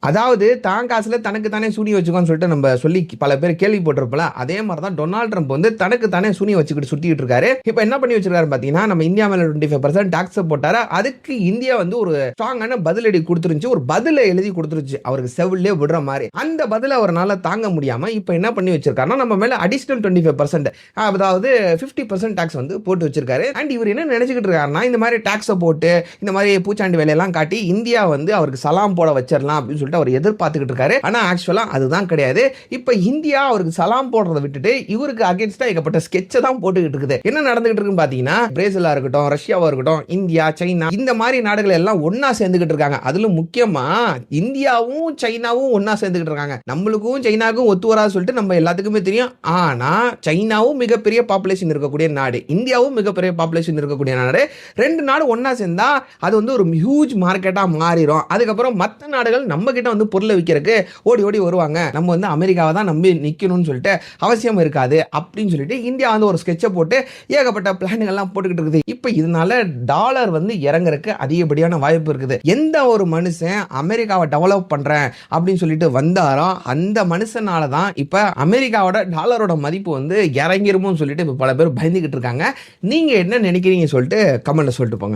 அதாவது தான் காசுல தனக்கு தானே சூனியம் வச்சுக்கோன்னு சொல்லிட்டு நம்ம சொல்லி பல பேர் கேள்வி போட்டிருப்போம். அதே மாதிரி தான் டொனால்ட் ட்ரம்ப் வந்து தனக்கு தானே சூனியம் வச்சுக்கிட்டு சுத்திட்டு இருக்காரு. இப்போ என்ன பண்ணி வச்சிருக்காரு பாத்தீங்கன்னா, நம்ம இந்தியா மேல 25% டாக்ஸ் போட்டாரு. அதுக்கு இந்தியா வந்து ஒரு ஸ்ட்ராங்கான பதிலடி கொடுத்துருந்துச்சு. ஒரு பதில எழுதி கொடுத்துருச்சு அவருக்கு செவிலே விடுற மாதிரி. அந்த பதில அவரால தாங்க முடியாம இப்போ என்ன பண்ணி வச்சிருக்காருன்னா, நம்ம மேல அடிஷனல் 25%, அதாவது 50% டாக்ஸ் வந்து போட்டு வச்சிருக்காரு. அண்ட் இவர் என்ன நினைச்சுக்கிட்டு இருக்காருன்னா, இந்த மாதிரி டாக்ஸ் போட்டு இந்த மாதிரி பூச்சாண்டி வேலையெல்லாம் காட்டி இந்தியா வந்து அவருக்கு சலாம் போட வச்சிடலாம் அப்படின்னு சொல்லிட்டு அவர் எதிர்பார்த்துக்கிட்டு இருக்காரு. ஆனா ஆக்சுவலா அதுதான் கிடையாது. இப்ப இந்தியா அவருக்கு சலாம் போடுறதை விட்டுட்டு இவருக்கு அகைன்ஸ்டா ஏகப்பட்ட ஸ்கெட்சை தான் போட்டுக்கிட்டு இருக்குது. என்ன நடந்துகிட்டு இருக்குன்னு பாத்தீங்கன்னா, பிரேசிலா இருக்கட்டும், ரஷ்யாவா இருக்கட்டும், இந்தியா, சைனா, இந்த மாதிரி நாடுகள் எல்லாம் ஒன்னா சேர்ந்துகிட்டு இருக்காங்க. அதுல முக்கியமா இந்தியாவும் சைனாவும் ஒன்னா சேர்ந்துகிட்டு இருக்காங்க. நம்மளுக்கும் சைனாவுக்கும் ஒத்து வராது சொல்லிட்டு நம்ம எல்லாத்துக்குமே தெரியும். ஆனா சைனாவும் மிகப்பெரிய பாப்புலேஷன் இருக்கக்கூடிய நாடு, இந்தியாவும் மிகப்பெரிய பாப்புலேஷன் இருக்கக்கூடிய நாடு. ரெண்டு நாடு ஒன்னா சேர்ந்தா அது வந்து ஒரு ஹியூஜ் மார்க்கெட்டா மாறிடும். அதுக்கப்புறம் மற்ற நாடுகள் நம்ம கிட்ட வந்து பொருளை விற்கிறதுக்கு ஓடி ஓடி வருவாங்க. நம்ம வந்து அமெரிக்காவை தான் நம்பி நிக்கணும்னு சொல்லிட்டு அவசியம் இருக்காது அப்படின்னு சொல்லிட்டு இந்தியா வந்து ஒரு ஸ்கெட்சை போட்டு ஏகப்பட்ட பிளான்கள்லாம் போட்டுக்கிட்டு இருக்குது. இப்போ இதனால டாலர் வந்து இறங்குறதுக்கு அதிகப்படியான வாய்ப்பு இருக்குது. எந்த ஒரு மனுஷன் அமெரிக்காவை டெவலப் பண்றேன் அப்படின்னு சொல்லிட்டு வந்தாரோ அந்த மனுஷனால தான் இப்போ அமெரிக்காவோட டாலரோட மதிப்பு வந்து இறங்கிருமோன்னு சொல்லிட்டு இப்போ பல பேர் பயந்துகிட்டு இருக்காங்க. நீங்க என்ன நினைக்கிறீங்க சொல்லிட்டு கமெண்ட்ல சொல்லிட்டு போங்க.